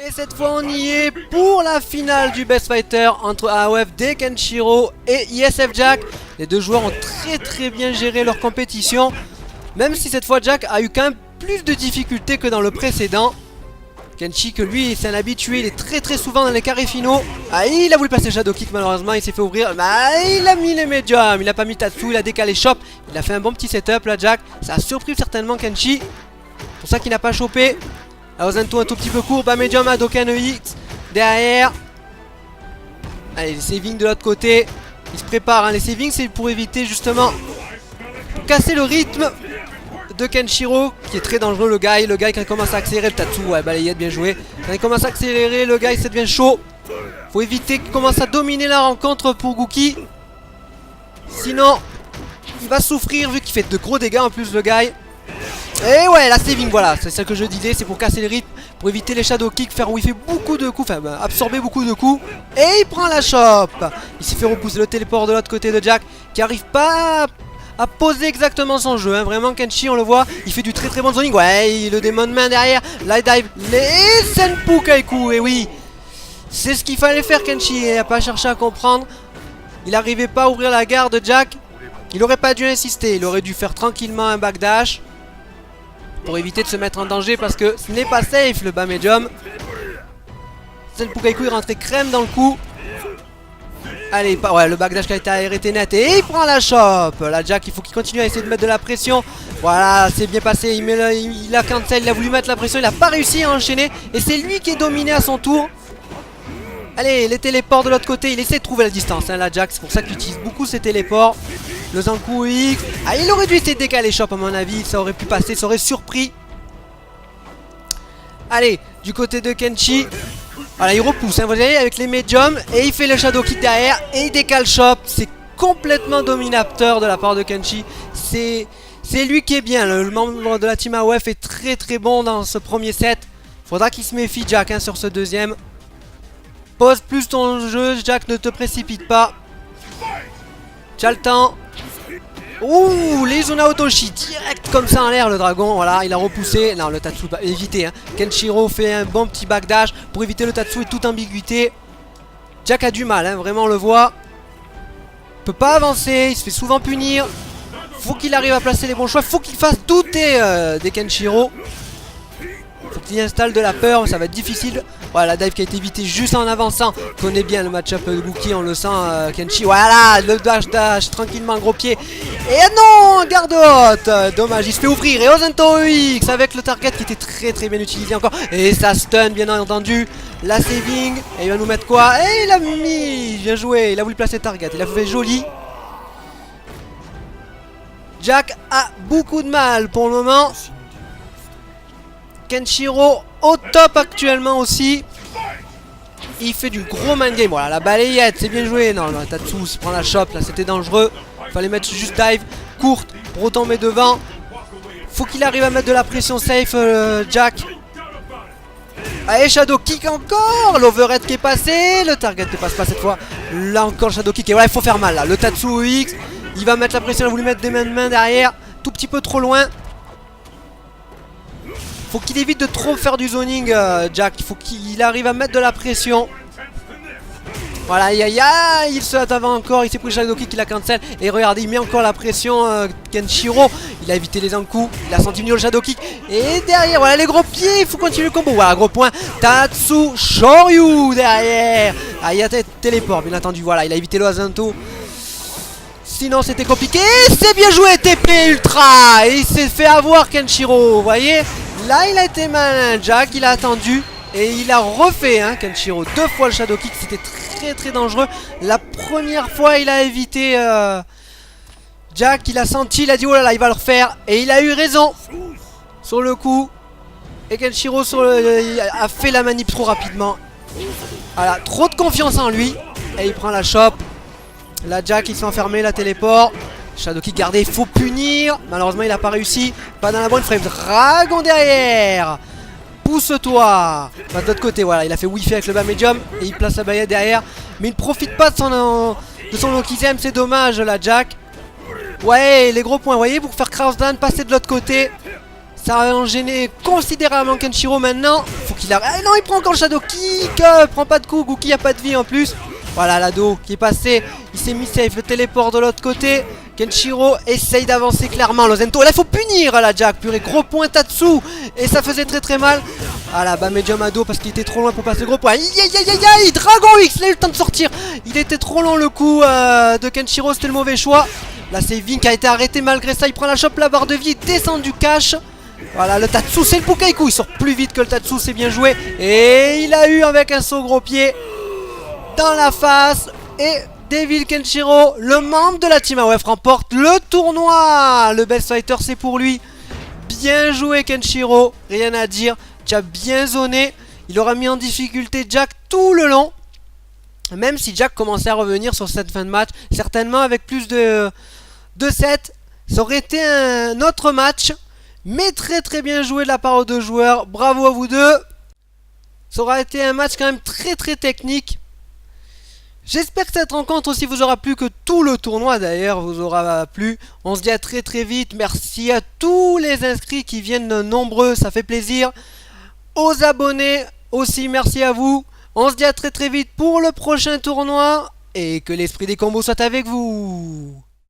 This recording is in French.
Et cette fois on y est pour la finale du Best Fighter entre AOF de Kenshiro et ISF Jack. Les deux joueurs ont très bien géré leur compétition, même si cette fois Jack a eu quand même plus de difficultés que dans le précédent. Kenshi, que lui c'est un habitué, il est très souvent dans les carrés finaux. Ah, il a voulu passer Shadow Kick, malheureusement il s'est fait ouvrir. Il a mis les médiums, il a pas mis Tatsu, il a décalé Chop. Il a fait un bon petit setup là Jack. Ça a surpris certainement Kenshi. C'est pour ça qu'il n'a pas chopé. Aozento un tout petit peu court, bas médium, Hadoken EX derrière. Allez, les savings de l'autre côté. Il se prépare, hein. Les savings c'est pour éviter justement, pour casser le rythme de Kenshiro, qui est très dangereux. Le gars quand il commence à accélérer, le Tatsu, ouais, balayette, bien joué. Quand il commence à accélérer, le gars ça devient chaud. Faut éviter qu'il commence à dominer la rencontre pour Gouki. Sinon, il va souffrir vu qu'il fait de gros dégâts en plus le gars. Et ouais, la saving, voilà, c'est ça que je disais, c'est pour casser le rythme, pour éviter les shadow kicks, faire où il fait beaucoup de coups, enfin absorber beaucoup de coups. Et il prend la chope. Il s'est fait repousser le téléport de l'autre côté de Jack, qui arrive pas à poser exactement son jeu, hein. Vraiment Kenshi on le voit, il fait du très bon zoning. Ouais, le démon de main derrière, light dive, les Senpu Kaiku. Et oui, c'est ce qu'il fallait faire Kenshi, il n'a pas cherché à comprendre. Il n'arrivait pas à ouvrir la garde de Jack. Il aurait pas dû insister, il aurait dû faire tranquillement un backdash pour éviter de se mettre en danger, parce que ce n'est pas safe le bas médium. Senpu Kaiku est rentré crème dans le coup. Allez, ouais, le backdash qui a été arrêté net et il prend la chope. Là Jack, il faut qu'il continue à essayer de mettre de la pression. Voilà, c'est bien passé, il a cancel, il a voulu mettre la pression, il a pas réussi à enchaîner. Et c'est lui qui est dominé à son tour. Allez, les téléports de l'autre côté, il essaie de trouver la distance, hein, là Jack, c'est pour ça qu'il utilise beaucoup ses téléports. Le Zankou X, ah, il aurait dû essayer de décaler Chop à mon avis, ça aurait pu passer, ça aurait surpris. Allez, du côté de Kenshi, voilà, il repousse, hein, vous voyez, avec les médiums, et il fait le Shadow Kick derrière, et il décale Chop. C'est complètement dominateur de la part de Kenshi. C'est lui qui est bien, le membre de la team AOF est très bon dans ce premier set. Faudra qu'il se méfie Jack, hein, sur ce deuxième. Pose plus ton jeu, Jack, ne te précipite pas. Tu as le temps. Ouh, les Zona Otoshi, direct comme ça en l'air le dragon, voilà, il a repoussé. Non, le Tatsu, évité, hein. Kenshiro fait un bon petit backdash pour éviter le Tatsu et toute ambiguïté. Jack a du mal, hein, vraiment on le voit. Il peut pas avancer, il se fait souvent punir. Faut qu'il arrive à placer les bons choix, faut qu'il fasse douter des Kenshiro. Faut qu'il installe de la peur, ça va être difficile. Voilà, la dive qui a été évitée juste en avançant. Il connaît bien le match-up de Gouki, on le sent, Kenshi. Voilà, le dash, tranquillement, gros pied. Et non, garde haute. Dommage, il se fait ouvrir. Et Ozento X avec le target qui était très bien utilisé encore. Et ça stun, bien entendu. La saving. Et il va nous mettre quoi? Et il a mis. Bien joué, il a voulu placer le target. Il a fait joli. Jack a beaucoup de mal pour le moment. Kenshiro au top actuellement aussi. Il fait du gros mind game. Voilà, la balayette, c'est bien joué. Non, le Tatsu se prend la chope, là c'était dangereux. Fallait mettre juste dive courte pour retomber devant. Faut qu'il arrive à mettre de la pression safe, Jack. Allez, Shadow Kick encore. L'overhead qui est passé. Le target ne passe pas cette fois. Là encore, Shadow Kick. Et ouais, il faut faire mal là. Le Tatsu X, il va mettre la pression. Il a voulu mettre des mains de main derrière. Tout petit peu trop loin. Faut qu'il évite de trop faire du zoning, Jack. Il faut qu'il arrive à mettre de la pression. Voilà, il se hâte avant encore. Il s'est pris Shadow Kick, il a cancel. Et regardez, il met encore la pression, Kenshiro. Il a évité les coups. Il a senti venir le Shadow Kick. Et derrière, voilà les gros pieds. Il faut continuer le combo. Voilà, gros point. Tatsu Shoryu derrière. Ah, il y a téléport, bien entendu. Voilà, il a évité le Azento. Sinon c'était compliqué. C'est bien joué, TP Ultra. Et il s'est fait avoir Kenshiro, vous voyez. Là il a été malin Jack, il a attendu. Et il a refait, hein, Kenshiro, 2 fois le Shadow Kick. C'était très dangereux. La première fois il a évité Jack, il a senti, il a dit oh là là il va le refaire. Et il a eu raison sur le coup. Et Kenshiro a fait la manip trop rapidement. Voilà, trop de confiance en lui. Et il prend la chope. Là Jack il s'est enfermé, la téléport. Shadow Kick gardé, il faut punir. Malheureusement il n'a pas réussi. Pas dans la bonne frame. Dragon derrière. Pousse-toi. Bah, de l'autre côté, voilà, il a fait wifi avec le bas médium. Et il place la baguette derrière. Mais il ne profite pas de son Lokizem. C'est dommage là Jack. Ouais, les gros points, vous voyez, pour faire cross down, passer de l'autre côté. Ça a gêné considérablement Kenshiro maintenant. Faut qui l'a... Ah non, il prend encore le Shadow Kick. Prend pas de coup, Gookie a pas de vie en plus. Voilà l'ado qui est passé, il s'est mis safe, le téléport de l'autre côté. Kenshiro essaye d'avancer clairement, Lozento, là il faut punir la Jack, purée, gros point Tatsu. Et ça faisait très mal. Ah là, bas médium ado parce qu'il était trop loin pour passer le gros point. Aïe, Dragon X, il a eu le temps de sortir. Il était trop long le coup de Kenshiro, c'était le mauvais choix. Là c'est Vin qui a été arrêté malgré ça, il prend la chope, la barre de vie, il descend du cash. Voilà le Tatsu, c'est le Pukaiku, il sort plus vite que le Tatsu, c'est bien joué. Et il a eu avec un saut gros pied dans la face. Et Devil Kenshiro, le membre de la team AOF, remporte le tournoi. Le best fighter c'est pour lui. Bien joué Kenshiro, rien à dire. Tu as bien zoné. Il aura mis en difficulté Jack tout le long. Même si Jack commençait à revenir sur cette fin de match, certainement avec plus de 7, ça aurait été un autre match. Mais très bien joué de la part aux deux joueurs. Bravo à vous deux. Ça aura été un match quand même très technique. J'espère que cette rencontre aussi vous aura plu, que tout le tournoi d'ailleurs vous aura plu. On se dit à très vite. Merci à tous les inscrits qui viennent nombreux, ça fait plaisir. Aux abonnés aussi, merci à vous. On se dit à très vite pour le prochain tournoi. Et que l'esprit des combos soit avec vous.